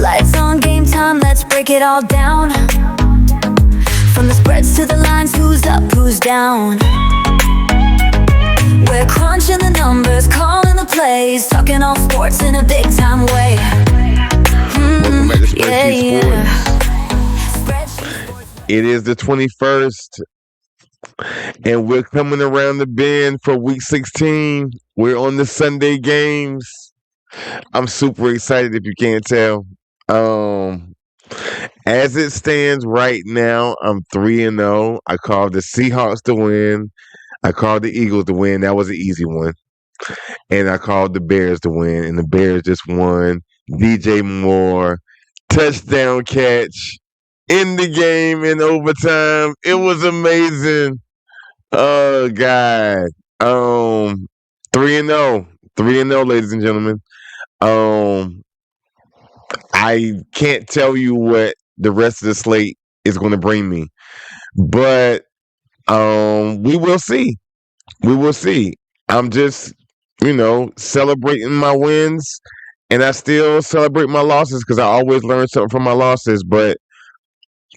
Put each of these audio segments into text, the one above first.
Lights on, game time, let's break it all down. From the spreads to the lines, who's up, who's down. We're crunching the numbers, calling the plays, talking all sports in a big time way. Welcome back to Spreadsheets Spreadsheets Sports. It is the 21st, and we're coming around the bend for week 16. We're on the Sunday games. I'm super excited if you can't tell. As it stands right now, I'm 3-0. I called the Seahawks to win. I called the Eagles to win. That was an easy one. And I called the Bears to win, and the Bears just won. DJ Moore, touchdown catch in the game in overtime. It was amazing. Oh God. 3-0. 3-0, ladies and gentlemen. I can't tell you what the rest of the slate is going to bring me, but we will see. We will see. I'm just, celebrating my wins, and I still celebrate my losses because I always learn something from my losses. But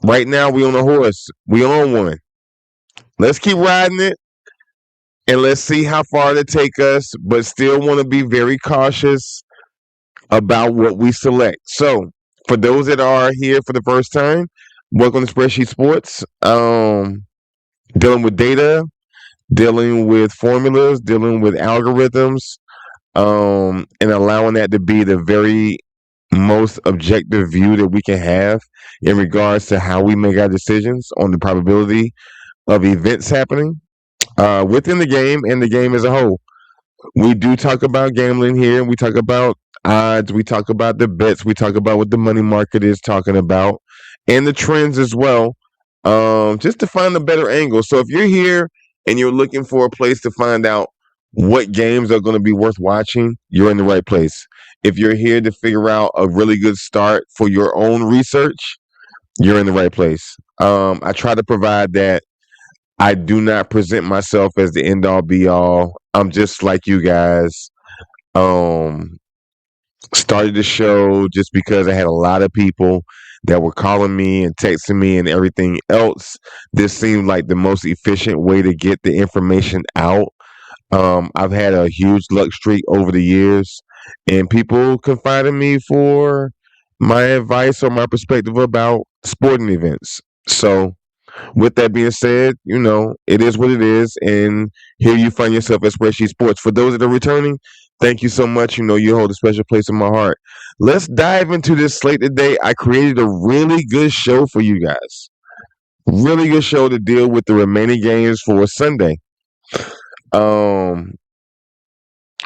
right now, we on a horse. We on one. Let's keep riding it, and let's see how far it take us. But still want to be very cautious about what we select. So, for those that are here for the first time, welcome to Spreadsheets Sports. Dealing with data, dealing with formulas, dealing with algorithms, and allowing that to be the very most objective view that we can have in regards to how we make our decisions on the probability of events happening within the game and the game as a whole. We do talk about gambling here. We talk about odds. We talk about the bets. We talk about what the money market is talking about and the trends as well, just to find a better angle. So if you're here and you're looking for a place to find out what games are going to be worth watching, you're in the right place. If you're here to figure out a really good start for your own research, you're in the right place. I try to provide that. I do not present myself as the end all be all. I'm just like you guys. Started the show just because I had a lot of people that were calling me and texting me and everything else. This seemed like the most efficient way to get the information out. I've had a huge luck streak over the years, and people confide in me for my advice or my perspective about sporting events. So, with that being said, it is what it is, and here you find yourself at Spreadsheet Sports. For those that are returning, thank you so much. You hold a special place in my heart. Let's dive into this slate today. I created a really good show for you guys. Really good show to deal with the remaining games for Sunday.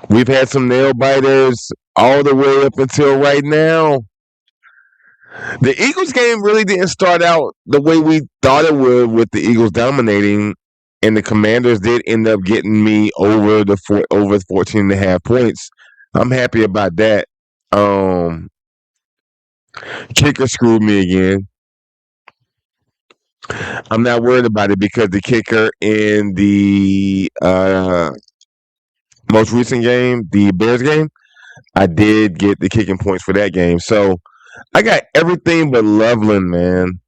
We've had some nail biters all the way up until right now. The Eagles game really didn't start out the way we thought it would, with the Eagles dominating, and the Commanders did end up getting me over 14 and a half points. I'm happy about that. Kicker screwed me again. I'm not worried about it because the kicker in the most recent game, the Bears game, I did get the kicking points for that game. So I got everything but Loveland, man.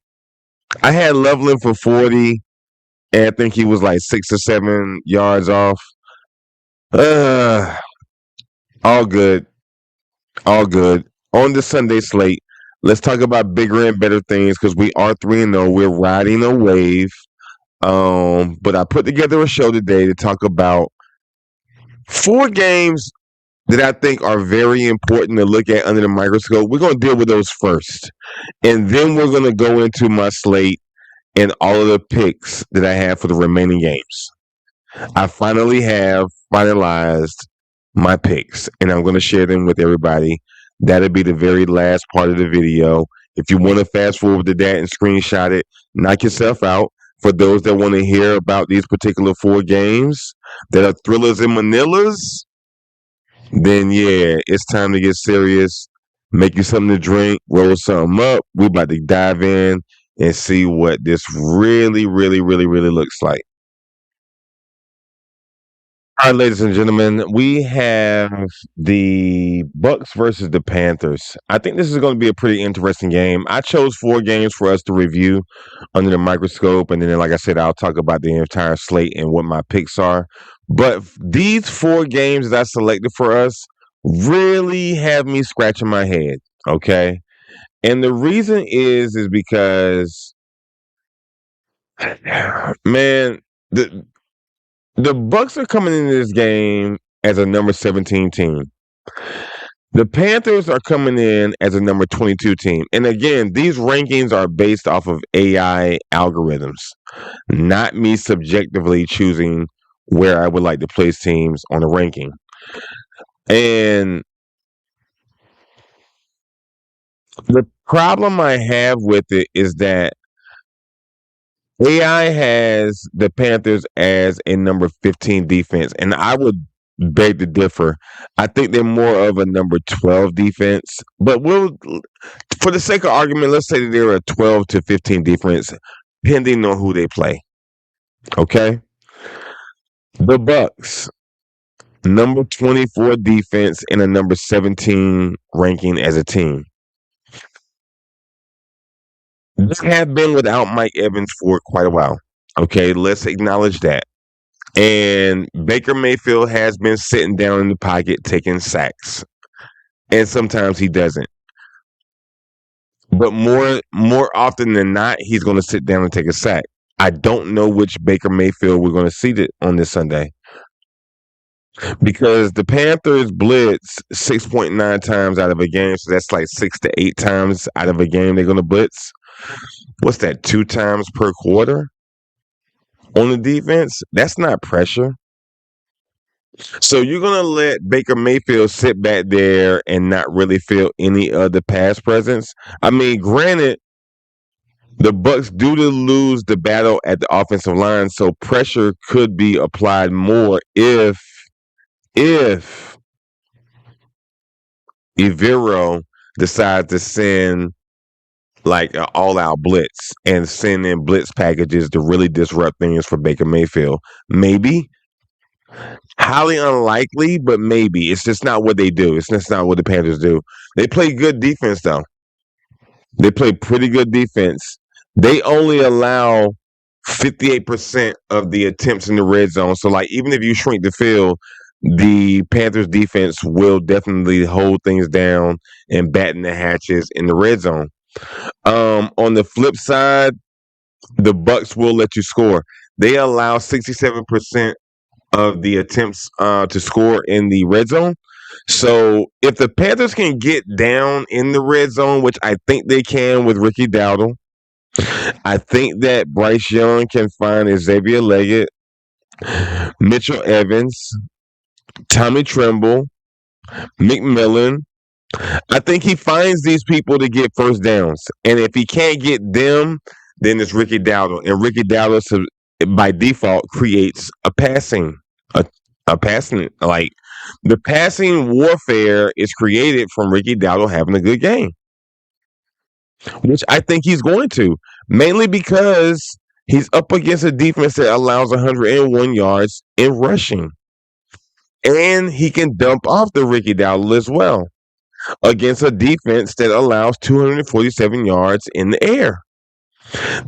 I had Loveland for 40, and I think he was like 6 or 7 yards off. All good. All good. On the Sunday slate, let's talk about bigger and better things because we are 3-0. We're riding a wave. But I put together a show today to talk about 4 games that I think are very important to look at under the microscope. We're going to deal with those first. And then we're going to go into my slate and all of the picks that I have for the remaining games. I finally have finalized my picks, and I'm going to share them with everybody. That'll be the very last part of the video. If you want to fast forward to that and screenshot it, knock yourself out. For those that want to hear about these particular 4 games that are thrillers and manillas, then yeah, it's time to get serious. Make you something to drink, roll something up. We're about to dive in and see what this really, really, really, really looks like. All right, ladies and gentlemen, we have the Bucks versus the Panthers. I think this is going to be a pretty interesting game. I chose 4 games for us to review under the microscope, and then, like I said, I'll talk about the entire slate and what my picks are. But these 4 games that I selected for us really have me scratching my head. Okay, and the reason is because, man, the the Bucks are coming into this game as a number 17 team. The Panthers are coming in as a number 22 team. And again, these rankings are based off of AI algorithms, not me subjectively choosing where I would like to place teams on the ranking. And the problem I have with it is that AI has the Panthers as a number 15 defense, and I would beg to differ. I think they're more of a number 12 defense, but for the sake of argument, let's say that they're a 12 to 15 defense, depending on who they play. Okay? The Bucks, number 24 defense and a number 17 ranking as a team. They have been without Mike Evans for quite a while. Okay, let's acknowledge that. And Baker Mayfield has been sitting down in the pocket taking sacks. And sometimes he doesn't. But more often than not, he's going to sit down and take a sack. I don't know which Baker Mayfield we're going to see on this Sunday. Because the Panthers blitz 6.9 times out of a game. So that's like 6 to 8 times out of a game they're going to blitz. What's that, 2 times per quarter on the defense? That's not pressure. So you're gonna let Baker Mayfield sit back there and not really feel any of the pass presence? I mean, granted, the Bucks do to lose the battle at the offensive line, so pressure could be applied more if Evero decides to send like an all-out blitz and send in blitz packages to really disrupt things for Baker Mayfield. Maybe. Highly unlikely, but maybe. It's just not what they do. It's just not what the Panthers do. They play good defense, though. They play pretty good defense. They only allow 58% of the attempts in the red zone. So, like, even if you shrink the field, the Panthers defense will definitely hold things down and batten the hatches in the red zone. On the flip side, the Bucks will let you score. They allow 67% of the attempts to score in the red zone. So if the Panthers can get down in the red zone, which I think they can with Ricky Dowdle, I think that Bryce Young can find Xavier Leggett, Mitchell Evans, Tommy Tremble, McMillan. I think he finds these people to get first downs. And if he can't get them, then it's Ricky Dowdle. And Ricky Dowdle, by default, creates a passing, like the passing warfare is created from Ricky Dowdle having a good game, which I think he's going to, mainly because he's up against a defense that allows 101 yards in rushing. And he can dump off the Ricky Dowdle as well against a defense that allows 247 yards in the air.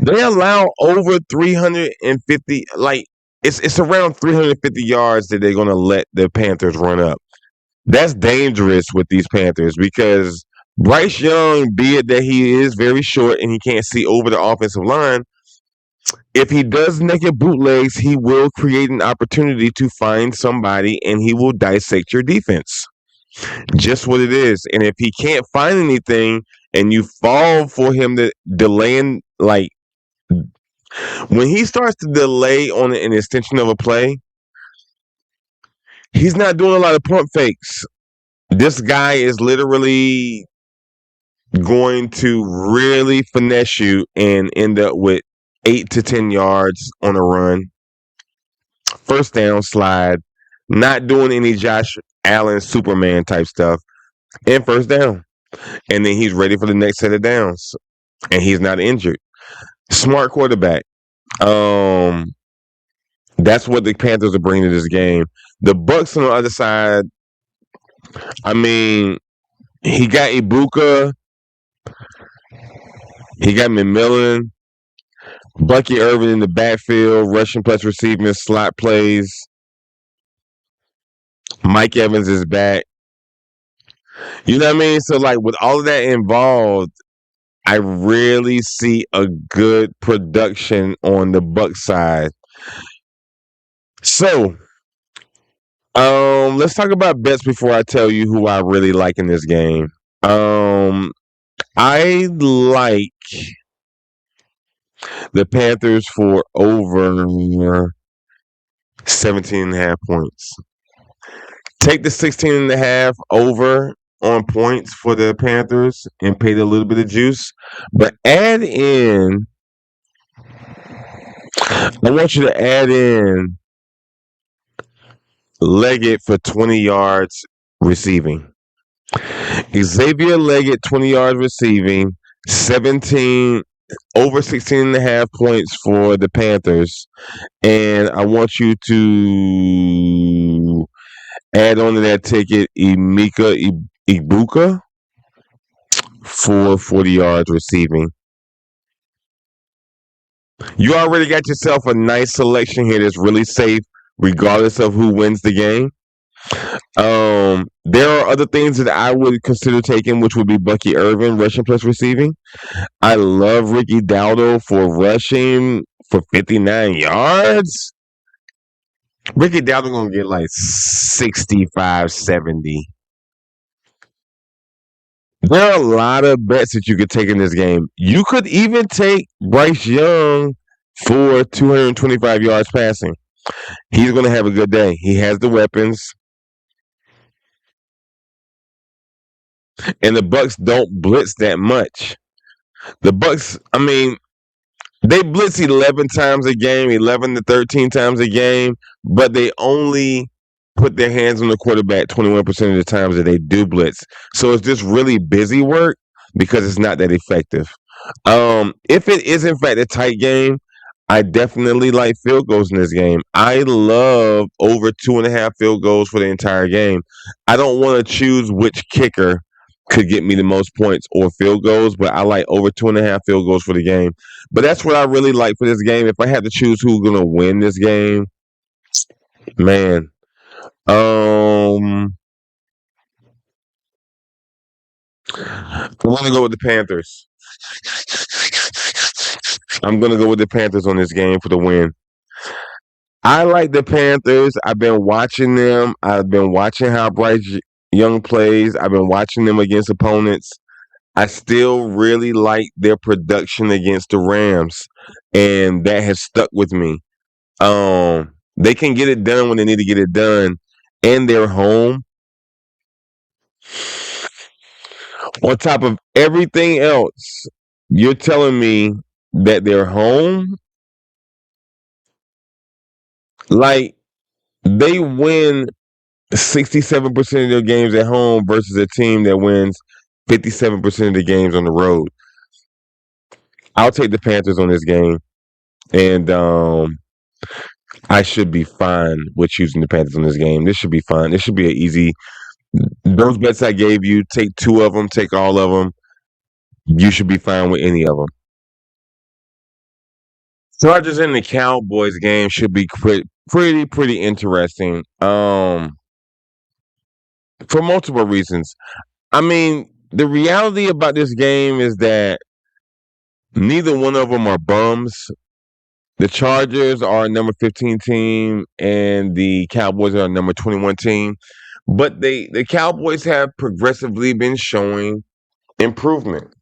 They allow over 350, like it's around 350 yards that they're going to let the Panthers run up. That's dangerous with these Panthers because Bryce Young, be it that he is very short and he can't see over the offensive line, if he does naked bootlegs, he will create an opportunity to find somebody and he will dissect your defense. Just what it is. And if he can't find anything and you fall for him to delaying, like when he starts to delay on an extension of a play, he's not doing a lot of pump fakes. This guy is literally going to really finesse you and end up with 8 to 10 yards on a run. First down slide, not doing any Josh Allen Superman type stuff, and first down. And then he's ready for the next set of downs. And he's not injured. Smart quarterback. That's what the Panthers are bringing to this game. The Bucks on the other side, I mean, he got Ibuka, he got McMillan, Bucky Irvin in the backfield, rushing plus receiving, slot plays. Mike Evans is back. You know what I mean? So, like, with all of that involved, I really see a good production on the Bucks side. So, let's talk about bets before I tell you who I really like in this game. I like the Panthers for over 17 and a half points. Take the 16 and a half over on points for the Panthers and pay a little bit of juice, but add in. I want you to add in Leggett for 20 yards receiving. Xavier Leggett 20 yards receiving, 17 over 16 and a half points for the Panthers, and I want you to add on to that ticket Emeka Ibuka for 40 yards receiving. You already got yourself a nice selection here that's really safe, regardless of who wins the game. There are other things that I would consider taking, which would be Bucky Irvin rushing plus receiving. I love Ricky Dowdle for rushing for 59 yards. Ricky Dowdle gonna get like 65, 70. There are a lot of bets that you could take in this game. You could even take Bryce Young for 225 yards passing. He's going to have a good day. He has the weapons. And the Bucks don't blitz that much. The Bucks, I mean, they blitz 11 times a game, 11 to 13 times a game, but they only put their hands on the quarterback 21% of the times that they do blitz. So it's just really busy work because it's not that effective. If it is in fact a tight game, I definitely like field goals in this game. I love over 2.5 field goals for the entire game. I don't want to choose which kicker could get me the most points or field goals, but I like over 2.5 field goals for the game. But that's what I really like for this game. If I had to choose who's gonna win this game, man, I'm gonna go with the Panthers. I'm gonna go with the Panthers on this game for the win. I like the Panthers. I've been watching them. I've been watching how Bryce Young plays. I've been watching them against opponents. I still really like their production against the Rams, and that has stuck with me. They can get it done when they need to get it done, and they're home. On top of everything else, you're telling me that they're home? Like, they win 67% of their games at home versus a team that wins 57% of the games on the road. I'll take the Panthers on this game, and I should be fine with choosing the Panthers on this game. This should be fine. This should be an easy. Those bets I gave you, take 2 of them, take all of them. You should be fine with any of them. Chargers in the Cowboys game should be pretty interesting. For multiple reasons. I mean, the reality about this game is that neither one of them are bums. The Chargers are a number 15 team, and the Cowboys are a number 21 team. But the Cowboys have progressively been showing improvement,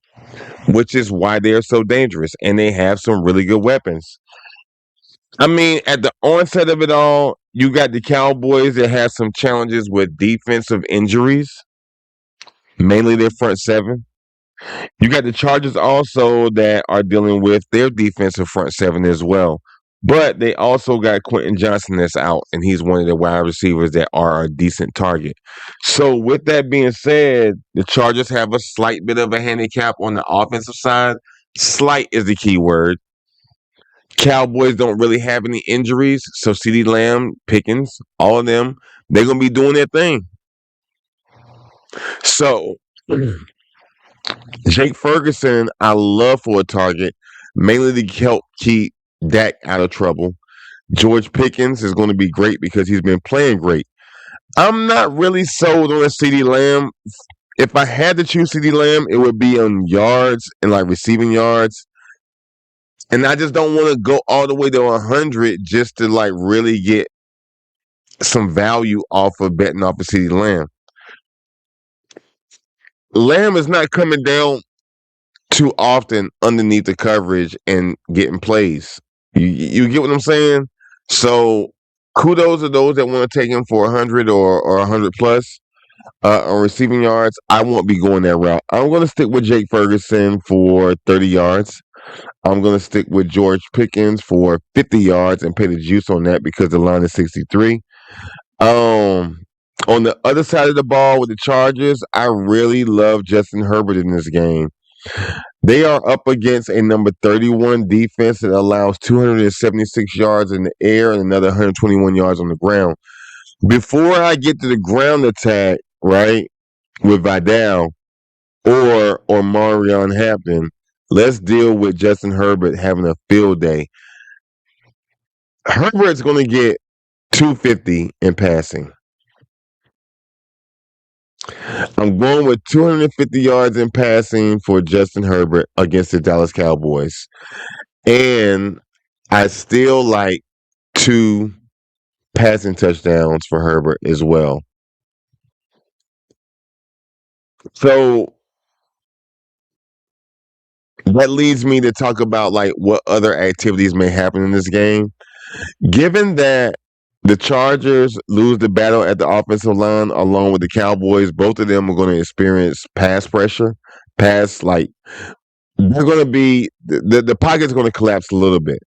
which is why they are so dangerous, and they have some really good weapons. I mean, at the onset of it all, you got the Cowboys that have some challenges with defensive injuries, mainly their front seven. You got the Chargers also that are dealing with their defensive front seven as well. But they also got Quentin Johnson that's out, and he's one of the wide receivers that are a decent target. So, with that being said, the Chargers have a slight bit of a handicap on the offensive side. Slight is the key word. Cowboys don't really have any injuries, so CeeDee Lamb, Pickens, all of them, they're gonna be doing their thing. So Jake Ferguson, I love for a target, mainly to help keep Dak out of trouble. George Pickens is going to be great because he's been playing great. I'm not really sold on a CeeDee Lamb. If I had to choose CeeDee Lamb, it would be on yards and like receiving yards. And I just don't want to go all the way to 100 just to like really get some value off of betting off of CeeDee Lamb. Lamb is not coming down too often underneath the coverage and getting plays. You get what I'm saying? So kudos to those that want to take him for 100 or 100 plus on receiving yards. I won't be going that route. I'm going to stick with Jake Ferguson for 30 yards. I'm going to stick with George Pickens for 50 yards and pay the juice on that because the line is 63. On the other side of the ball with the Chargers, I really love Justin Herbert in this game. They are up against a number 31 defense that allows 276 yards in the air and another 121 yards on the ground. Before I get to the ground attack, right, with Vidal or Marion Hampton, let's deal with Justin Herbert having a field day. Herbert's going to get 250 in passing. I'm going with 250 yards in passing for Justin Herbert against the Dallas Cowboys. And I still like 2 passing touchdowns for Herbert as well. So that leads me to talk about like what other activities may happen in this game. Given that the Chargers lose the battle at the offensive line along with the Cowboys, both of them are going to experience pass pressure. Pass like they're going to be the pocket's going to collapse a little bit.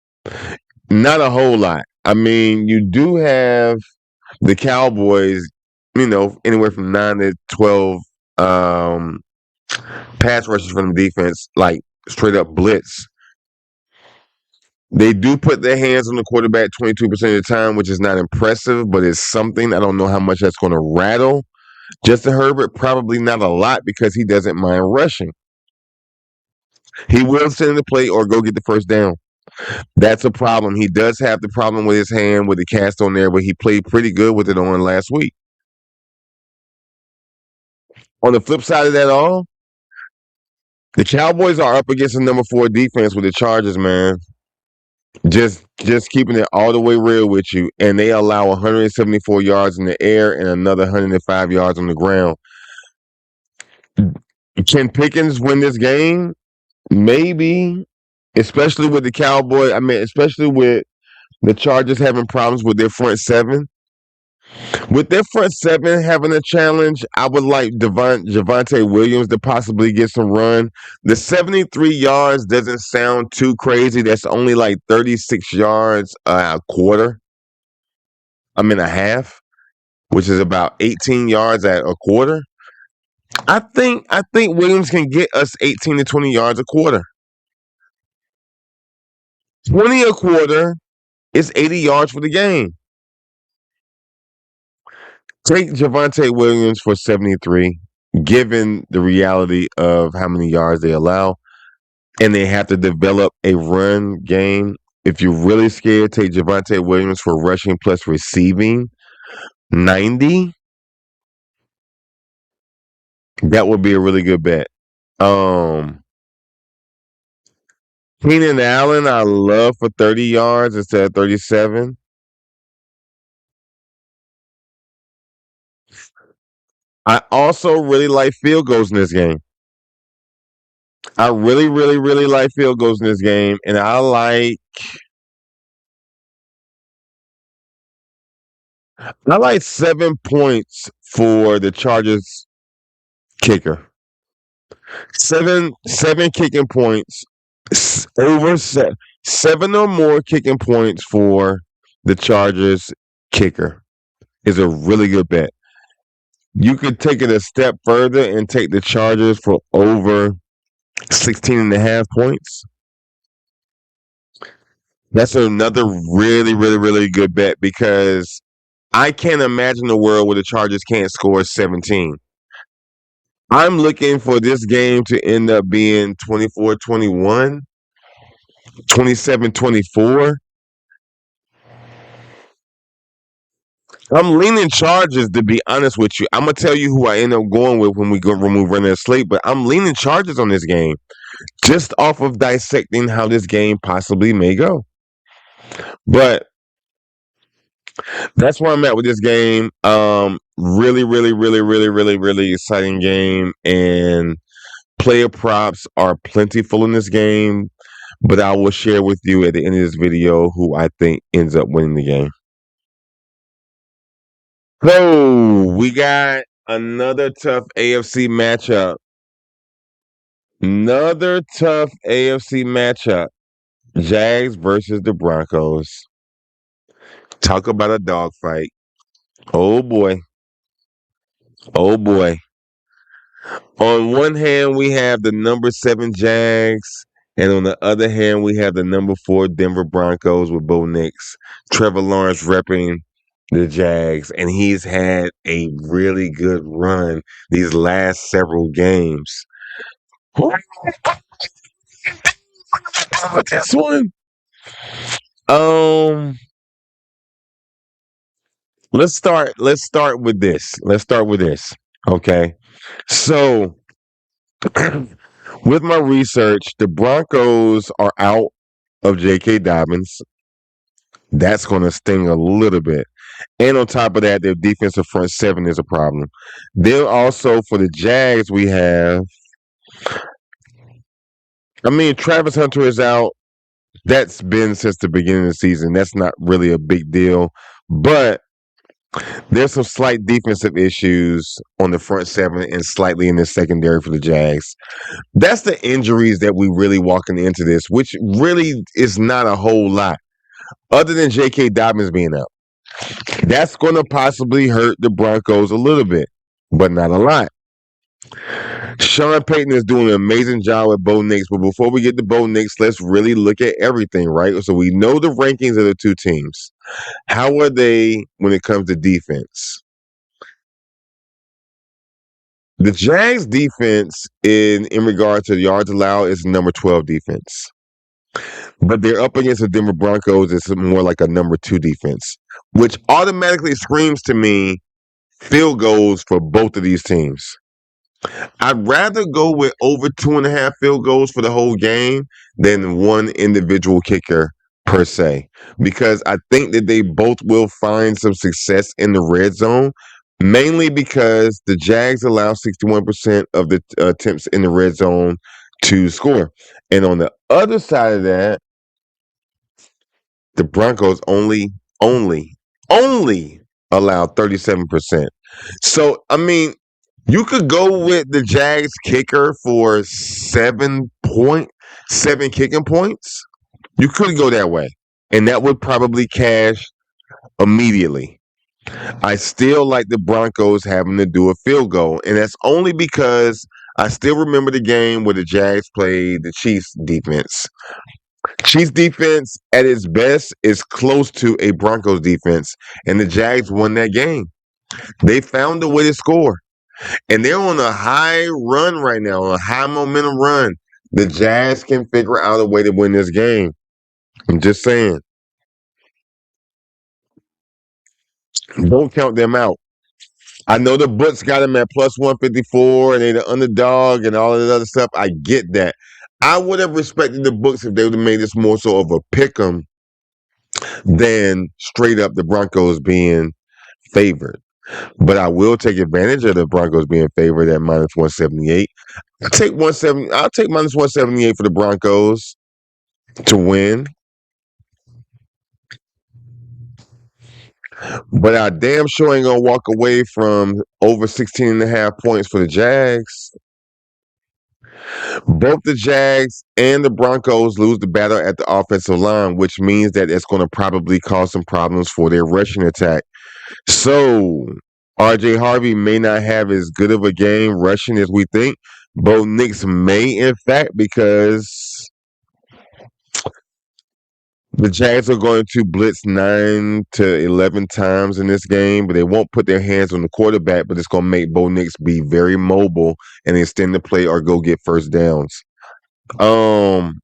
Not a whole lot. I mean, you do have the Cowboys, anywhere from 9 to 12 pass rushes from the defense, like straight up blitz. They do put their hands on the quarterback 22% of the time, which is not impressive, but it's something. I don't know how much that's going to rattle. Justin Herbert, probably not a lot because he doesn't mind rushing. He will send the play or go get the first down. That's a problem. He does have the problem with his hand with the cast on there, but he played pretty good with it on last week. On the flip side of that all, the Cowboys are up against the number 4 defense with the Chargers, man. Just keeping it all the way real with you. And they allow 174 yards in the air and another 105 yards on the ground. Can Pickens win this game? Maybe. Especially with the Cowboys. I mean, especially with the Chargers having problems with their front 7. With their front 7 having a challenge, I would like Javonte Williams to possibly get some run. The 73 yards doesn't sound too crazy. That's only like 36 yards a quarter. A half, which is about 18 yards at a quarter. I think Williams can get us 18 to 20 yards a quarter. 20 a quarter is 80 yards for the game. Take Javonte Williams for 73, given the reality of how many yards they allow, and they have to develop a run game. If you're really scared, take Javonte Williams for rushing plus receiving 90. That would be a really good bet. Keenan Allen, I love for 30 yards instead of 37. I also really like field goals in this game. I really, really, really like field goals in this game, and I like 7 points for the Chargers kicker. Seven kicking points, over 7 or more kicking points for the Chargers kicker is a really good bet. You could take it a step further and take the Chargers for over 16 and a half points. That's another really, really, really good bet because I can't imagine a world where the Chargers can't score 17. I'm looking for this game to end up being 24-21, 27-24. I'm leaning Chargers to be honest with you. I'm gonna tell you who I end up going with when we run that slate, but I'm leaning Chargers on this game just off of dissecting how this game possibly may go. But that's where I'm at with this game. Really, really, really, really, really, really exciting game, and player props are plentiful in this game. But I will share with you at the end of this video who I think ends up winning the game. So we got another tough AFC matchup. Another tough AFC matchup. Jags versus the Broncos. Talk about a dogfight. Oh boy. Oh boy. On one hand, we have the number 7 Jags, and on the other hand, we have the number 4 Denver Broncos with Bo Nix. Trevor Lawrence repping the Jags, and he's had a really good run these last several games. Who with this one? Um, let's start with this. Let's start with this. Okay. So with my research, the Broncos are out of J.K. Dobbins. That's going to sting a little bit. And on top of that, their defensive front seven is a problem. Then also for the Jags, we have, Travis Hunter is out. That's been since the beginning of the season. That's not really a big deal. But there's some slight defensive issues on the front seven and slightly in the secondary for the Jags. That's the injuries that we really walking into this, which really is not a whole lot other than J.K. Dobbins being out. That's going to possibly hurt the Broncos a little bit, but not a lot. Sean Payton is doing an amazing job with Bo Nix, but before we get to Bo Nix, let's really look at everything, right? So we know the rankings of the two teams. How are they when it comes to defense? The Jags defense in regard to yards allowed is number 12 defense. But they're up against the Denver Broncos. It's more like a number 2 defense, which automatically screams to me field goals for both of these teams. I'd rather go with over 2.5 field goals for the whole game than one individual kicker per se, because I think that they both will find some success in the red zone, mainly because the Jags allow 61% of the attempts in the red zone to score. And on the other side of that, the Broncos only allow 37%. So, you could go with the Jags kicker for 7.7 kicking points. You could go that way, and that would probably cash immediately. I still like the Broncos having to do a field goal, and that's only because I still remember the game where the Jags played the Chiefs defense. Chiefs defense at its best is close to a Broncos defense, and the Jags won that game. They found a way to score. And they're on a high run right now, a high momentum run. The Jazz can figure out a way to win this game. I'm just saying. Don't count them out. I know the books got them at plus 154 and they're the underdog and all of that other stuff. I get that. I would have respected the books if they would have made this more so of a pick 'em than straight up the Broncos being favored. But I will take advantage of the Broncos being favored at minus 178. I'll take minus 178 for the Broncos to win. But I damn sure ain't gonna walk away from over 16.5 points for the Jags. Both the Jags and the Broncos lose the battle at the offensive line, which means that it's going to probably cause some problems for their rushing attack. So RJ Harvey may not have as good of a game rushing as we think. Bo Nix may, in fact, because The Jags are going to blitz 9 to 11 times in this game, but they won't put their hands on the quarterback. But it's going to make Bo Nix be very mobile and extend the play or go get first downs. Um,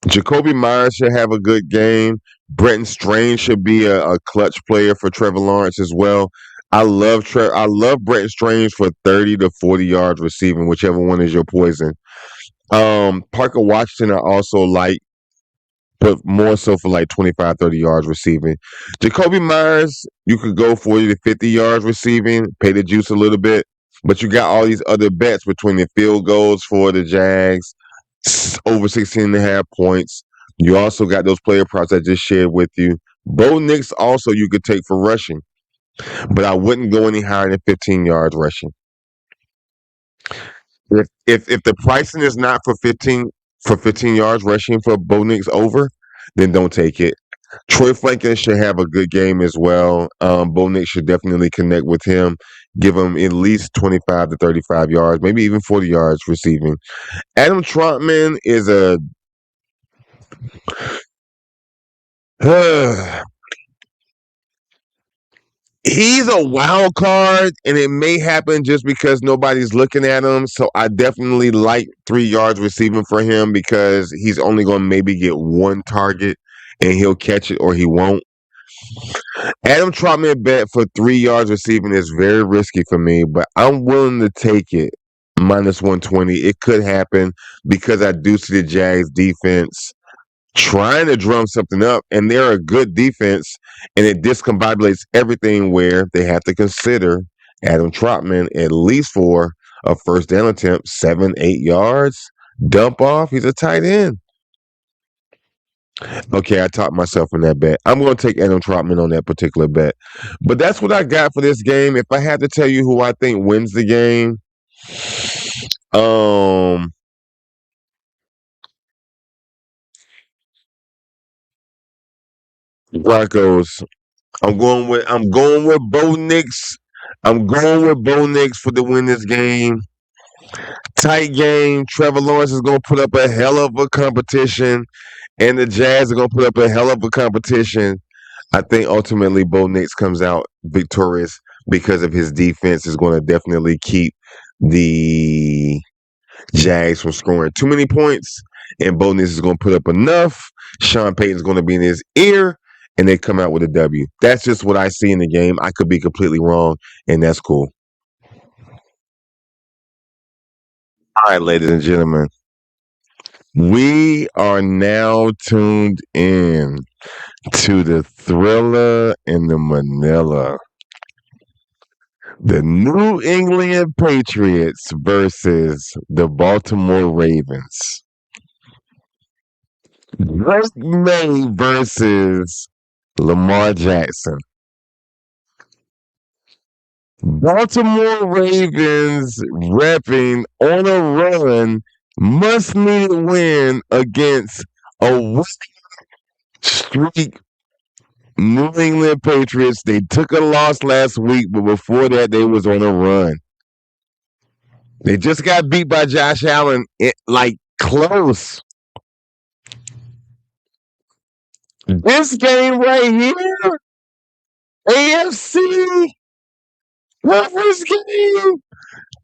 Jacoby Myers should have a good game. Brenton Strange should be a clutch player for Trevor Lawrence as well. I love Brenton Strange for 30 to 40 yards receiving, whichever one is your poison. Parker Washington I also like, but more so for like 25, 30 yards receiving. Jacoby Myers, you could go 40 to 50 yards receiving, pay the juice a little bit, but you got all these other bets between the field goals for the Jags, over 16.5 points. You also got those player props I just shared with you. Bo Nix also you could take for rushing, but I wouldn't go any higher than 15 yards rushing. If the pricing is not for 15 yards rushing for Bo Nix over, then don't take it. Troy Franklin should have a good game as well. Bo Nix should definitely connect with him, give him at least 25 to 35 yards, maybe even 40 yards receiving. Adam Trotman is a he's a wild card, and it may happen just because nobody's looking at him. So I definitely like 3 yards receiving for him because he's only going to maybe get one target, and he'll catch it or he won't. Adam Trotman bet for 3 yards receiving is very risky for me, but I'm willing to take it. Minus 120. It could happen because I do see the Jags defense trying to drum something up, and they're a good defense, and it discombobulates everything where they have to consider Adam Trotman at least for a first down attempt, 7, 8 yards, dump off. He's a tight end. Okay, I talked myself in that bet. I'm going to take Adam Trotman on that particular bet. But that's what I got for this game. If I had to tell you who I think wins the game, um, Broncos. I'm going with Bo Nix. I'm going with Bo Nix for the win this game. Tight game. Trevor Lawrence is going to put up a hell of a competition, and the Jazz are going to put up a hell of a competition. I think ultimately Bo Nix comes out victorious because of his defense is going to definitely keep the Jags from scoring too many points, and Bo Nix is going to put up enough. Sean Payton's going to be in his ear, and they come out with a W. That's just what I see in the game. I could be completely wrong, and that's cool. All right, ladies and gentlemen, we are now tuned in to the thriller in the Manila. The New England Patriots versus the Baltimore Ravens. Drake May versus Lamar Jackson. Baltimore Ravens repping on a run must need a win against a winning streak New England Patriots. They took a loss last week, but before that, they was on a run. They just got beat by Josh Allen, like close. This game right here, AFC reference game.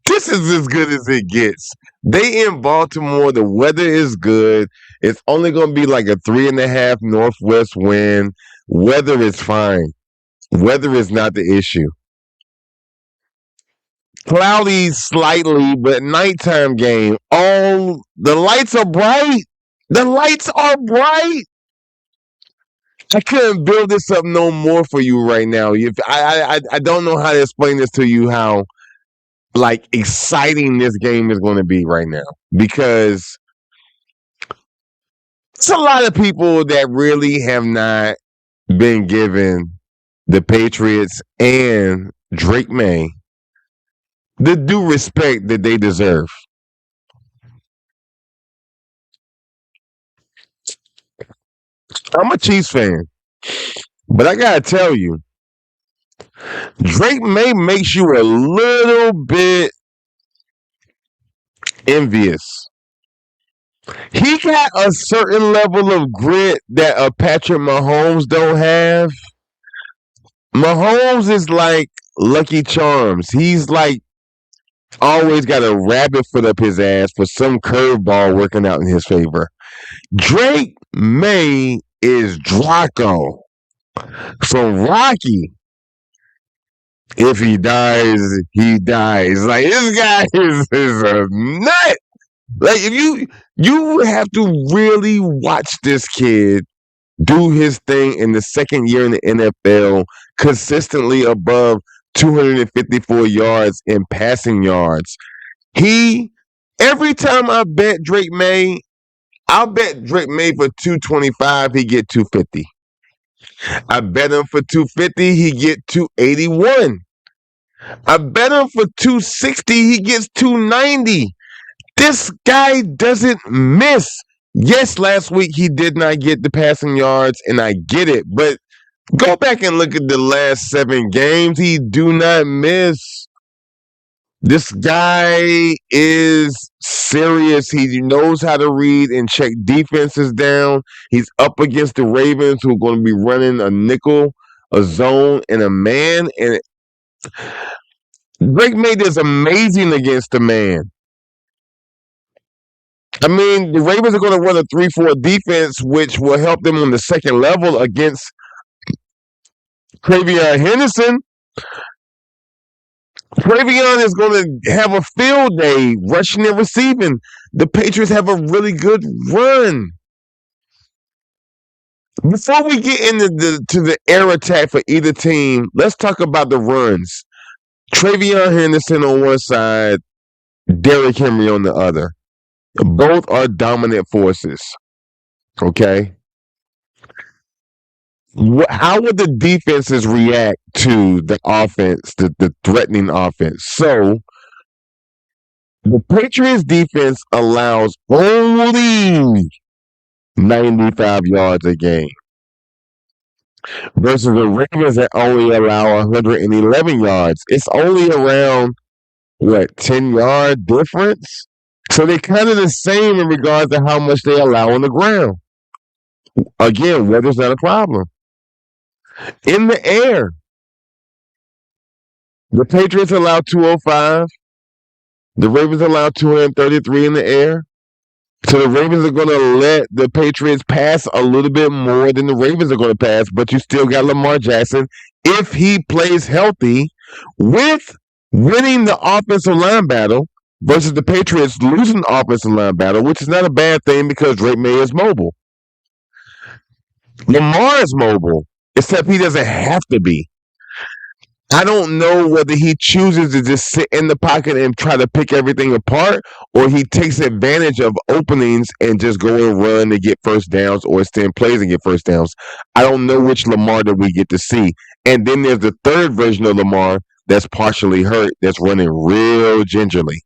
This is as good as it gets. They in Baltimore. The weather is good. It's only going to be like a 3.5 northwest wind. Weather is fine. Weather is not the issue. Cloudy slightly, but nighttime game. Oh, the lights are bright. The lights are bright. I couldn't build this up no more for you right now. I don't know how to explain this to you. How like exciting this game is going to be right now because it's a lot of people that really have not been given the Patriots and Drake May the due respect that they deserve. I'm a Chiefs fan, but I gotta tell you, Drake May makes you a little bit envious He got a certain level of grit that a Patrick Mahomes don't have. Mahomes is like Lucky Charms. He's like always got a rabbit foot up his ass for some curveball working out in his favor. Drake May is Draco from Rocky. If he dies, he dies. Like this guy is a nut. Like if you have to really watch this kid do his thing in the second year in the NFL, consistently above 254 yards in passing yards. He every time I bet Drake May, I'll bet Drake May for 225, he get 250. I bet him for 250, he get 281. I bet him for 260, he gets 290. This guy doesn't miss. Yes, last week he did not get the passing yards, and I get it, but go back and look at the last 7 games. He do not miss. This guy is serious. He knows how to read and check defenses down. He's up against the Ravens, who are going to be running a nickel, a zone, and a man. And Drake May is amazing against the man. I mean, the Ravens are going to run a 3-4 defense, which will help them on the second level against Travion Henderson. Travion is going to have a field day rushing and receiving. The Patriots have a really good run. Before we get into the air attack for either team, let's talk about the runs. Travion Henderson on one side, Derrick Henry on the other. Both are dominant forces. Okay? How would the defenses react to the offense, the threatening offense? So, the Patriots defense allows only 95 yards a game versus the Ravens that only allow 111 yards. It's only around, 10-yard difference? So they're kind of the same in regards to how much they allow on the ground. Again, weather's not a problem. In the air, the Patriots allow 205. The Ravens allow 233 in the air. So the Ravens are going to let the Patriots pass a little bit more than the Ravens are going to pass, but you still got Lamar Jackson, if he plays healthy, with winning the offensive line battle versus the Patriots losing the offensive line battle, which is not a bad thing because Drake May is mobile. Lamar is mobile, except he doesn't have to be. I don't know whether he chooses to just sit in the pocket and try to pick everything apart, or he takes advantage of openings and just go and run to get first downs or extend plays and get first downs. I don't know which Lamar that we get to see. And then there's the third version of Lamar that's partially hurt, that's running real gingerly.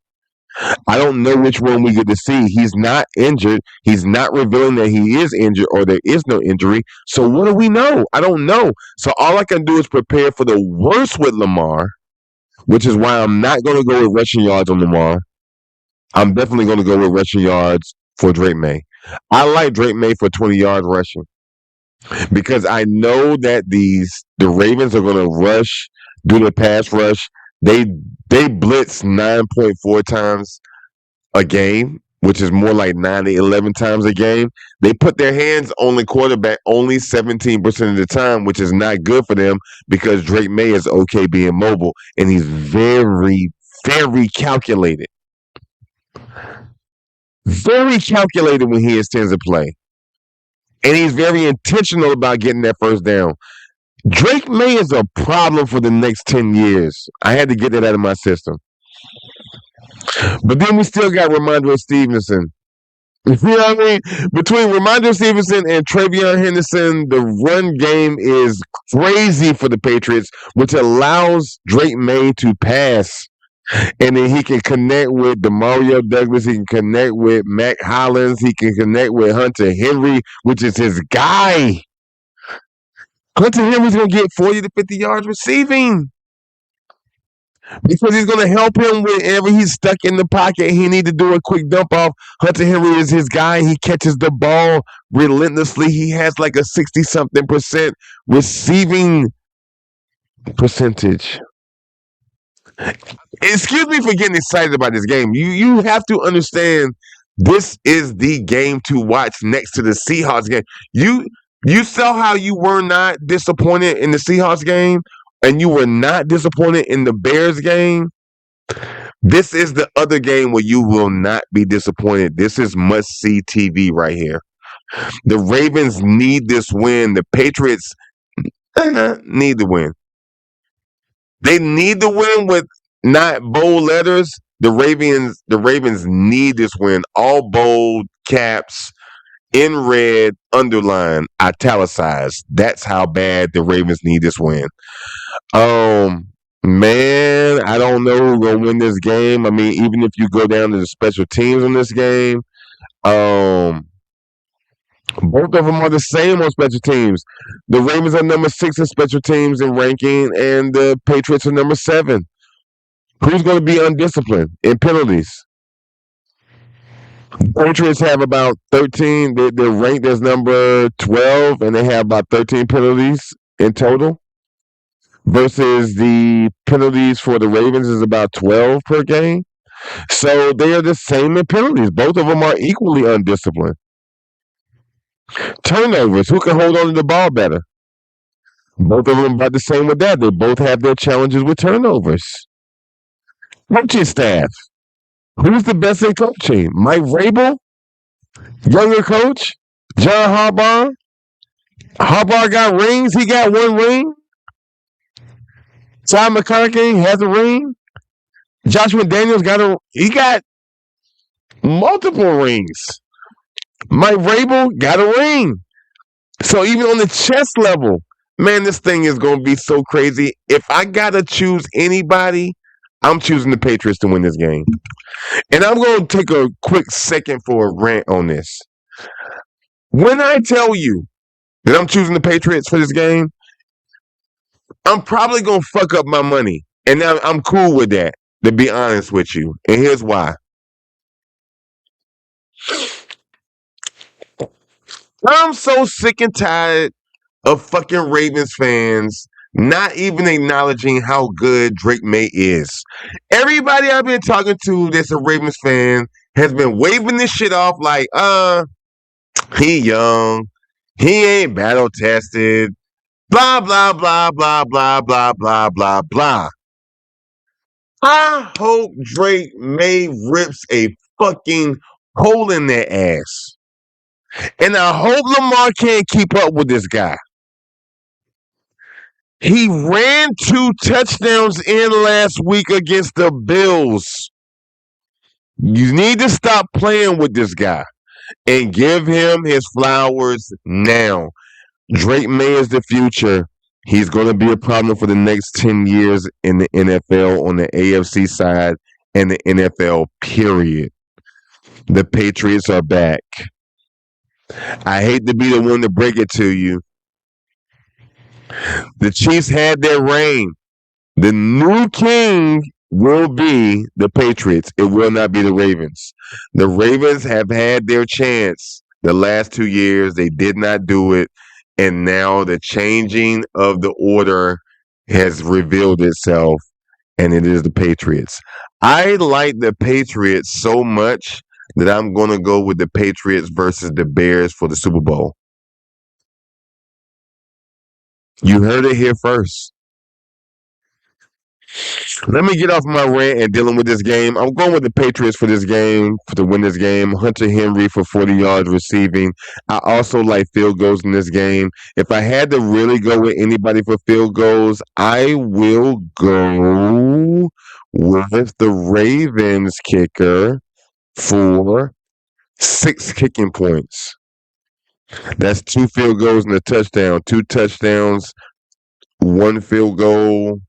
I don't know which one we get to see. He's not injured. He's not revealing that he is injured or there is no injury. So what do we know? I don't know. So all I can do is prepare for the worst with Lamar, which is why I'm not going to go with rushing yards on Lamar. I'm definitely going to go with rushing yards for Drake May. I like Drake May for 20 yards rushing because I know that the Ravens are going to rush, do the pass rush. They blitz 9.4 times a game, which is more like 9 to 11 times a game. They put their hands on the quarterback only 17% of the time, which is not good for them because Drake May is okay being mobile, and he's very, very calculated. Very calculated when he intends to play. And he's very intentional about getting that first down. Drake May is a problem for the next 10 years. I had to get that out of my system. But then we still got Ramondre Stevenson. You know what I mean? Between Ramondre Stevenson and Travion Henderson, the run game is crazy for the Patriots, which allows Drake May to pass. And then he can connect with Demario Douglas. He can connect with Mac Hollins. He can connect with Hunter Henry, which is his guy. Hunter Henry's going to get 40 to 50 yards receiving. because he's going to help him whenever he's stuck in the pocket. He need to do a quick dump off. Hunter Henry is his guy. He catches the ball relentlessly. He has like a 60 something percent receiving percentage. Excuse me for getting excited about this game. You have to understand this is the game to watch next to the Seahawks game. You saw how you were not disappointed in the Seahawks game and you were not disappointed in the Bears game. This is the other game where you will not be disappointed. This is must see TV right here. The Ravens need this win. The Patriots need the win. They need the win with not bold letters. The Ravens need this win. All bold caps in red, underline, italicized. That's how bad the Ravens need this win. Um, man, I don't know who's gonna win this game. I mean, even if you go down to the special teams in this game, um, both of them are the same on special teams. The Ravens are number 6 in special teams in ranking, and the Patriots are number 7. Who's going to be undisciplined in penalties? Patriots have about 13. They're ranked as number 12, and they have about 13 penalties in total. Versus the penalties for the Ravens is about 12 per game. So they are the same in penalties. Both of them are equally undisciplined. Turnovers. Who can hold on to the ball better? Both of them about the same with that. They both have their challenges with turnovers. Coaching staff. Who's the best in coaching? Mike Vrabel? Younger coach? John Harbaugh? Harbaugh got rings. He got one ring. Todd McConaughey has a ring. Joshua Daniels he got multiple rings. Mike Vrabel got a ring. So even on the chess level, man, this thing is going to be so crazy. If I got to choose anybody, I'm choosing the Patriots to win this game. And I'm going to take a quick second for a rant on this. When I tell you that I'm choosing the Patriots for this game, I'm probably going to fuck up my money. And I'm cool with that, to be honest with you. And here's why. I'm so sick and tired of fucking Ravens fans not even acknowledging how good Drake May is. Everybody I've been talking to that's a Ravens fan has been waving this shit off like, he young, he ain't battle tested, blah, blah, blah, blah, blah, blah, blah, blah, blah. I hope Drake May rips a fucking hole in their ass. And I hope Lamar can't keep up with this guy. He ran 2 touchdowns in last week against the Bills. You need to stop playing with this guy and give him his flowers now. Drake May is the future. He's going to be a problem for the next 10 years in the NFL on the AFC side and the NFL, period. The Patriots are back. I hate to be the one to break it to you. The Chiefs had their reign. The new king will be the Patriots. It will not be the Ravens. The Ravens have had their chance the last 2 years. They did not do it. And now the changing of the order has revealed itself, and it is the Patriots. I like the Patriots so much that I'm going to go with the Patriots versus the Bears for the Super Bowl. You heard it here first. Let me get off my rant and dealing with this game. I'm going with the Patriots for this game, to win this game. Hunter Henry for 40 yards receiving. I also like field goals in this game. If I had to really go with anybody for field goals, I will go with the Ravens kicker for 6 kicking points. That's 2 field goals and a touchdown. 2 touchdowns, 1 field goal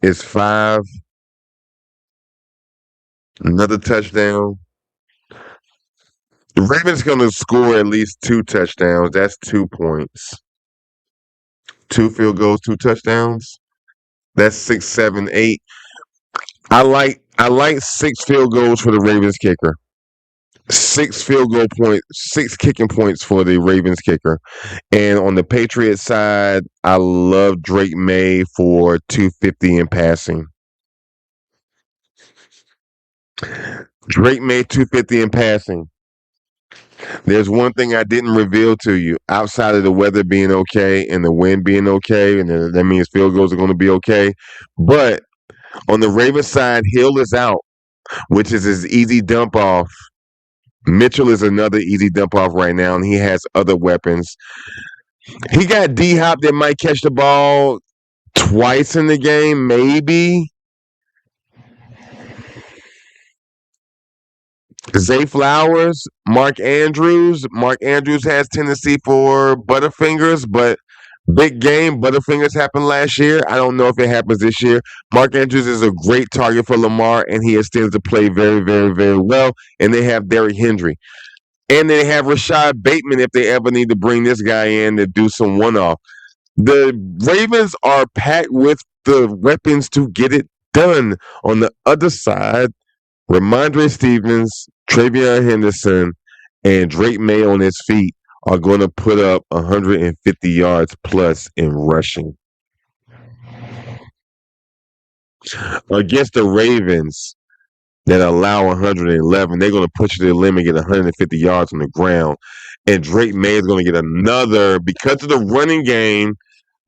is 5. Another touchdown. The Ravens going to score at least 2 touchdowns. That's 2 points. 2 field goals, 2 touchdowns. That's 6, 7, 8. I like 6 field goals for the Ravens kicker. 6 field goal points, 6 kicking points for the Ravens kicker. And on the Patriots side, I love Drake May for 250 in passing. Drake May 250 in passing. There's one thing I didn't reveal to you outside of the weather being okay and the wind being okay, and that means field goals are going to be okay. But on the Ravens side, Hill is out, which is his easy dump off. Mitchell is another easy dump off right now, and he has other weapons. He got D Hop that might catch the ball twice in the game, maybe. Zay Flowers, Mark Andrews. Mark Andrews has tendency for Butterfingers, but big game. Butterfingers happened last year. I don't know if it happens this year. Mark Andrews is a great target for Lamar, and he extends the play very, very, very well. And they have Derrick Henry. And they have Rashad Bateman if they ever need to bring this guy in to do some one off. The Ravens are packed with the weapons to get it done. On the other side, Ramondre Stevens, Travion Henderson, and Drake May on his feet are going to put up 150 yards plus in rushing. Against the Ravens that allow 111, they're going to push the limit and get 150 yards on the ground. And Drake May is going to get another, because of the running game,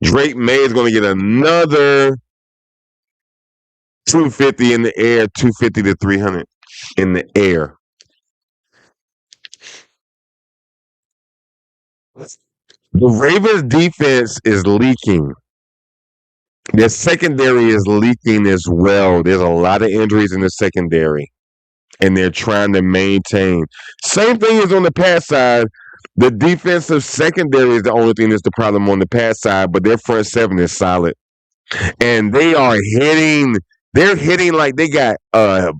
Drake May is going to get another 250 in the air, 250 to 300 in the air. The Ravens defense is leaking. Their secondary is leaking as well. There's a lot of injuries in the secondary, and they're trying to maintain. Same thing as on the pass side. The defensive secondary is the only thing that's the problem on the pass side, but their front seven is solid. And they are hitting. They're hitting like they got a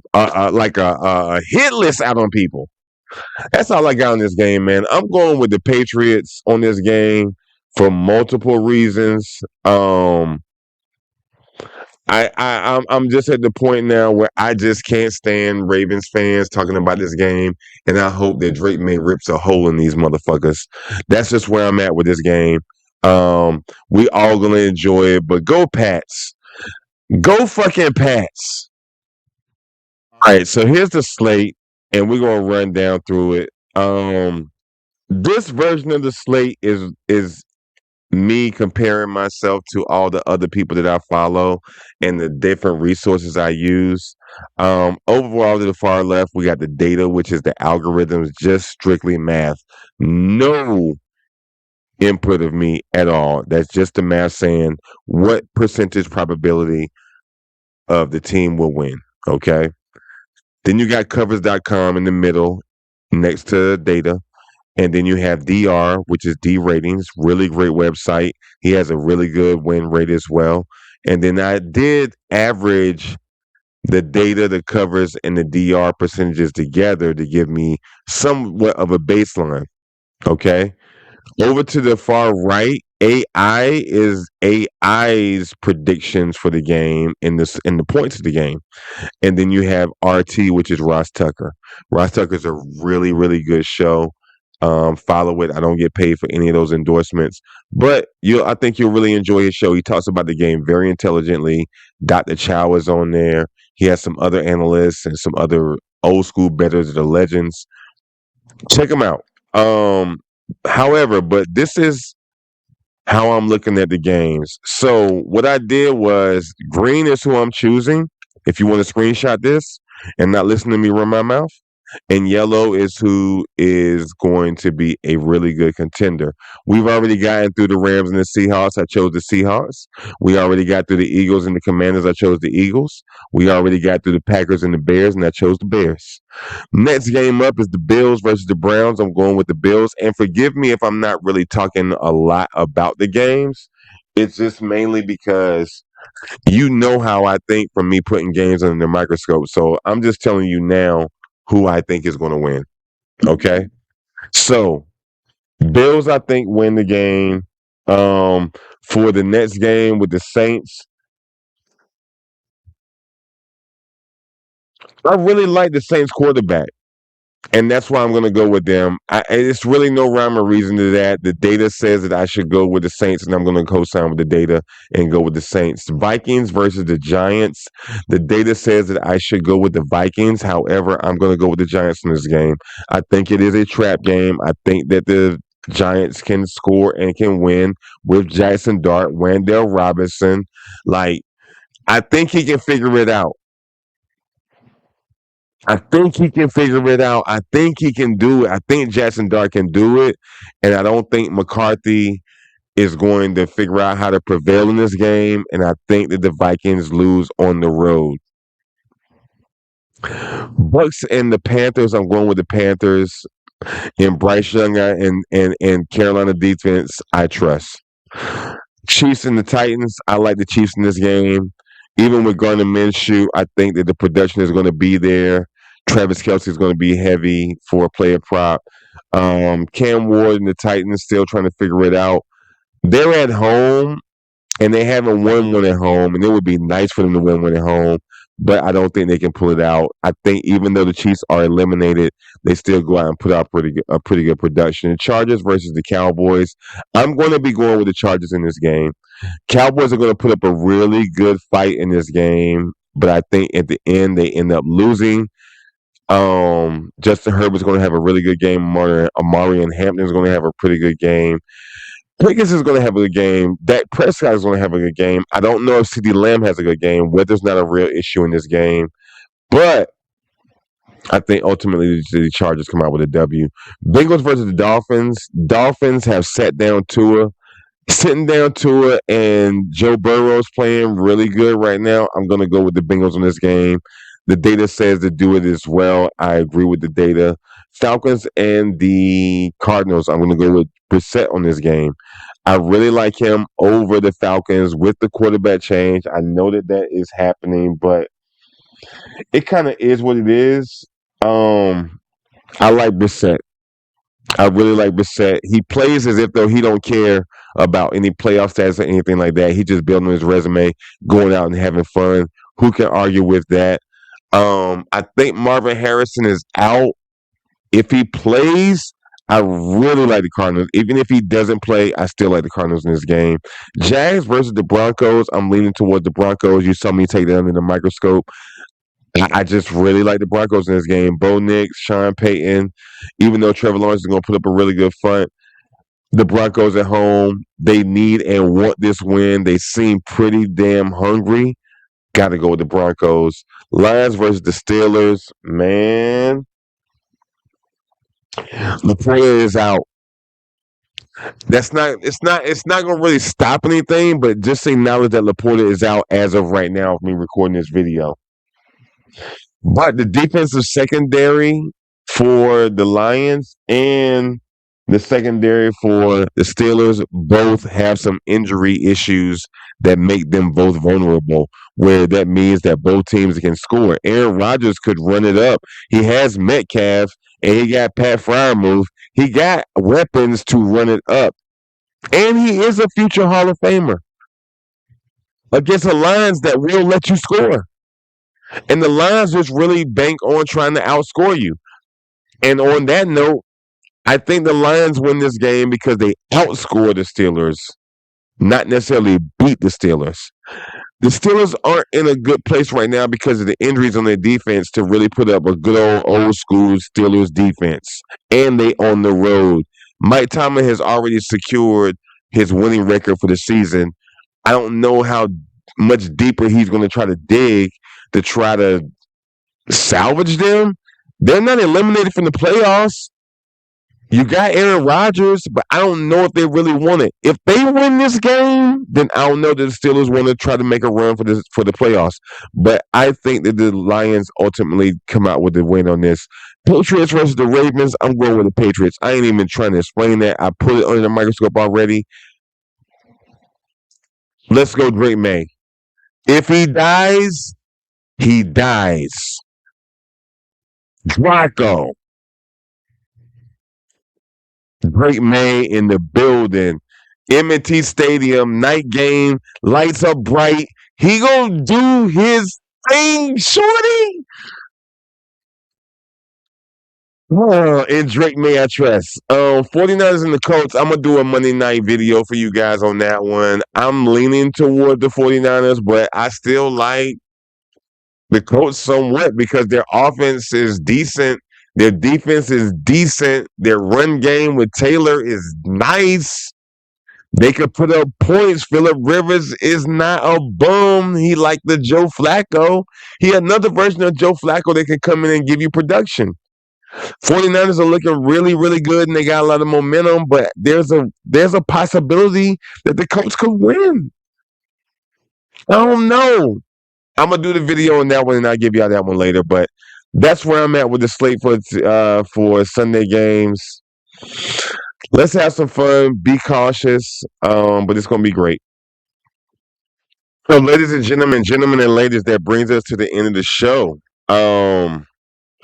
hit list out on people. That's all I got on this game, man. I'm going with the Patriots on this game for multiple reasons. I'm just at the point now where I just can't stand Ravens fans talking about this game, and I hope that Drake May rips a hole in these motherfuckers. That's just where I'm at with this game. We all gonna enjoy it, but go Pats, go fucking Pats. All right, so here's the slate, and we're gonna run down through it. This version of the slate is me comparing myself to all the other people that I follow and the different resources I use. Overall, to the far left, we got the data, which is the algorithms, just strictly math. No input of me at all. That's just the math saying what percentage probability of the team will win. Okay. Then you got covers.com in the middle next to data. And then you have DR, which is D ratings, really great website. He has a really good win rate as well. And then I did average the data, the covers, and the DR percentages together to give me somewhat of a baseline. Okay. Over to the far right, AI is AI's predictions for the game in the points of the game. And then you have RT, which is Ross Tucker. Ross Tucker's a really, really good show. Follow it. I don't get paid for any of those endorsements, but I think you'll really enjoy his show. He talks about the game very intelligently. Dr. Chow is on there. He has some other analysts and some other old school bettors, the legends. Check him out. However, but this is how I'm looking at the games. So what I did was green is who I'm choosing. If you want to screenshot this and not listen to me run my mouth. And yellow is who is going to be a really good contender. We've already gotten through the Rams and the Seahawks. I chose the Seahawks. We already got through the Eagles and the Commanders. I chose the Eagles. We already got through the Packers and the Bears, and I chose the Bears. Next game up is the Bills versus the Browns. I'm going with the Bills. And forgive me if I'm not really talking a lot about the games. It's just mainly because you know how I think from me putting games under the microscope. So I'm just telling you now who I think is going to win. Okay. So Bills, I think, win the game. For the next game with the Saints, I really like the Saints quarterback. And that's why I'm going to go with them. It's really no rhyme or reason to that. The data says that I should go with the Saints, and I'm going to co-sign with the data and go with the Saints. Vikings versus the Giants. The data says that I should go with the Vikings. However, I'm going to go with the Giants in this game. I think it is a trap game. I think that the Giants can score and can win with Jackson Dart, Wandale Robinson. Like, I think he can figure it out. I think he can figure it out. I think he can do it. I think Jackson Dart can do it. And I don't think McCarthy is going to figure out how to prevail in this game. And I think that the Vikings lose on the road. Bucks and the Panthers, I'm going with the Panthers. And Bryce Young and Carolina defense, I trust. Chiefs and the Titans, I like the Chiefs in this game. Even with Gardner Minshew, I think that the production is going to be there. Travis Kelce is going to be heavy for a player prop. Cam Ward and the Titans still trying to figure it out. They're at home and they haven't won one at home, and it would be nice for them to win one at home, but I don't think they can pull it out. I think even though the Chiefs are eliminated, they still go out and put out a pretty good production. Chargers versus the Cowboys. I'm going to be going with the Chargers in this game. Cowboys are going to put up a really good fight in this game, but I think at the end they end up losing. Justin Herbert's going to have a really good game. Amari and Hampton is going to have a pretty good game. Pickens is going to have a good game. Dak Prescott is going to have a good game. I don't know if CeeDee Lamb has a good game. Weather's not a real issue in this game, but I think ultimately the Chargers come out with a W. Bengals versus the Dolphins. Dolphins have sitting down Tua, and Joe Burrow's playing really good right now. I'm going to go with the Bengals in this game. The data says to do it as well. I agree with the data. Falcons and the Cardinals. I'm going to go with Brissett on this game. I really like him over the Falcons with the quarterback change. I know that is happening, but it kind of is what it is. I like Brissett. I really like Brissett. He plays as if though he don't care about any playoff status or anything like that. He just building his resume, going out and having fun. Who can argue with that? I think Marvin Harrison is out. If he plays, I really like the Cardinals. Even if he doesn't play, I still like the Cardinals in this game. Jags versus the Broncos. I'm leaning towards the Broncos. You saw me take that under the microscope. I just really like the Broncos in this game. Bo Nix, Sean Payton, even though Trevor Lawrence is going to put up a really good front, the Broncos at home, they need and want this win. They seem pretty damn hungry. Got to go with the Broncos. Lions versus the Steelers. Man, LaPorta is out. It's not going to really stop anything, but just acknowledge that LaPorta is out as of right now of me recording this video. But the defensive secondary for the Lions and the secondary for the Steelers both have some injury issues that make them both vulnerable, where that means that both teams can score. Aaron Rodgers could run it up. He has Metcalf and he got Pat Freiermuth. He got weapons to run it up. And he is a future Hall of Famer against the Lions that will let you score. And the Lions just really bank on trying to outscore you. And on that note, I think the Lions win this game because they outscore the Steelers, not necessarily beat the Steelers. The Steelers aren't in a good place right now because of the injuries on their defense to really put up a good old school Steelers defense. And they on the road. Mike Tomlin has already secured his winning record for the season. I don't know how much deeper he's going to try to dig to try to salvage them. They're not eliminated from the playoffs. You got Aaron Rodgers, but I don't know if they really want it. If they win this game, then I don't know that the Steelers want to try to make a run for the playoffs. But I think that the Lions ultimately come out with the win on this. Patriots versus the Ravens. I'm going with the Patriots. I ain't even trying to explain that. I put it under the microscope already. Let's go, Drake May. If he dies, he dies. Draco. Drake May in the building. M&T Stadium, night game, lights up bright. He gonna do his thing, shorty. Oh, and Drake may I trust. 49ers and the Colts. I'm gonna do a Monday night video for you guys on that one. I'm leaning toward the 49ers, but I still like the Colts somewhat because their offense is decent. Their defense is decent. Their run game with Taylor is nice. They could put up points. Phillip Rivers is not a bum. He like the Joe Flacco. He another version of Joe Flacco that can come in and give you production. 49ers are looking really, really good and they got a lot of momentum, but there's a possibility that the Colts could win. I don't know. I'm gonna do the video on that one and I'll give y'all that one later. But that's where I'm at with the slate for Sunday games. Let's have some fun. Be cautious, but it's gonna be great. So, ladies and gentlemen and ladies, that brings us to the end of the show.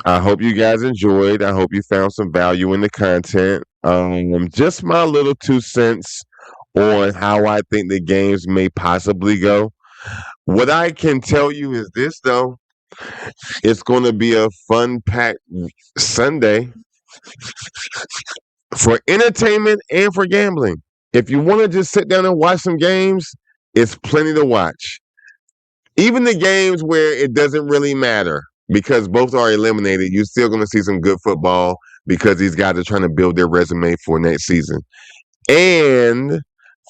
I hope you guys enjoyed. I hope you found some value in the content. Just my little 2 cents on how I think the games may possibly go. What I can tell you is this, though. It's going to be a fun-packed Sunday for entertainment and for gambling. If you want to just sit down and watch some games, it's plenty to watch. Even the games where it doesn't really matter because both are eliminated, you're still going to see some good football because these guys are trying to build their resume for next season. And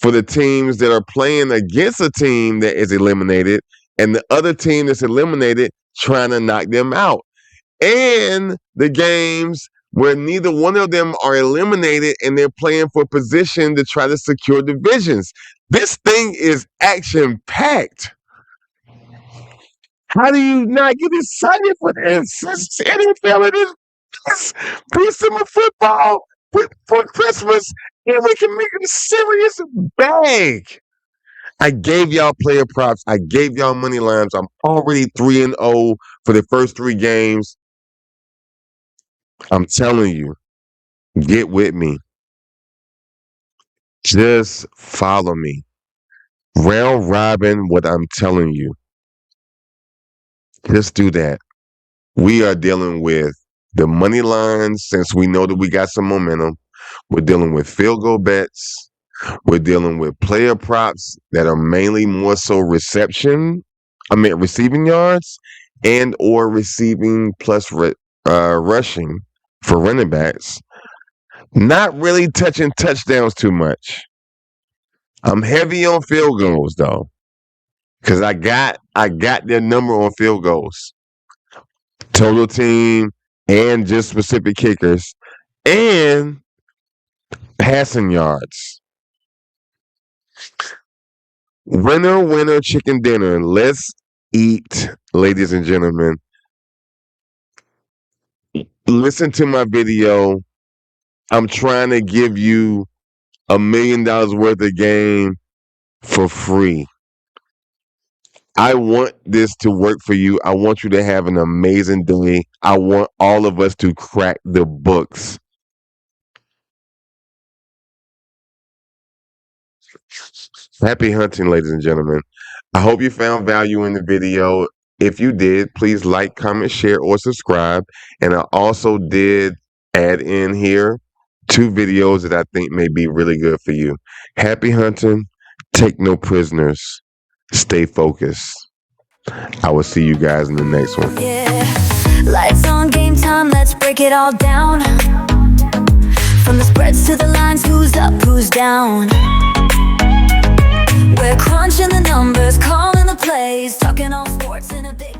for the teams that are playing against a team that is eliminated and the other team that's eliminated trying to knock them out. And the games where neither one of them are eliminated and they're playing for position to try to secure divisions. This thing is action-packed. How do you not get excited for this? It's NFL, it is piece of football for Christmas, and we can make it a serious bag. I gave y'all player props. I gave y'all money lines. I'm already 3-0 for the first 3 games. I'm telling you, get with me. Just follow me. Round robin, what I'm telling you. Just do that. We are dealing with the money lines since we know that we got some momentum. We're dealing with field goal bets. We're dealing with player props that are mainly more so receiving yards and or receiving plus rushing for running backs. Not really touching touchdowns too much. I'm heavy on field goals though, because I got their number on field goals, total team, and just specific kickers, and passing yards. Winner, winner, chicken dinner. Let's eat, ladies and gentlemen. Listen to my video. I'm trying to give you $1 million worth of game for free. I want this to work for you. I want you to have an amazing day. I want all of us to crack the books. Happy hunting, ladies and gentlemen. I hope you found value in the video. If you did, please like, comment, share, or subscribe. And I also did add in here 2 videos that I think may be really good for you. Happy hunting. Take no prisoners. Stay focused. I will see you guys in the next one. Yeah, lights on, game time, let's break it all down. From the spreads to the lines, who's up, who's down. We're crunching the numbers, calling the plays, talking all sports in a big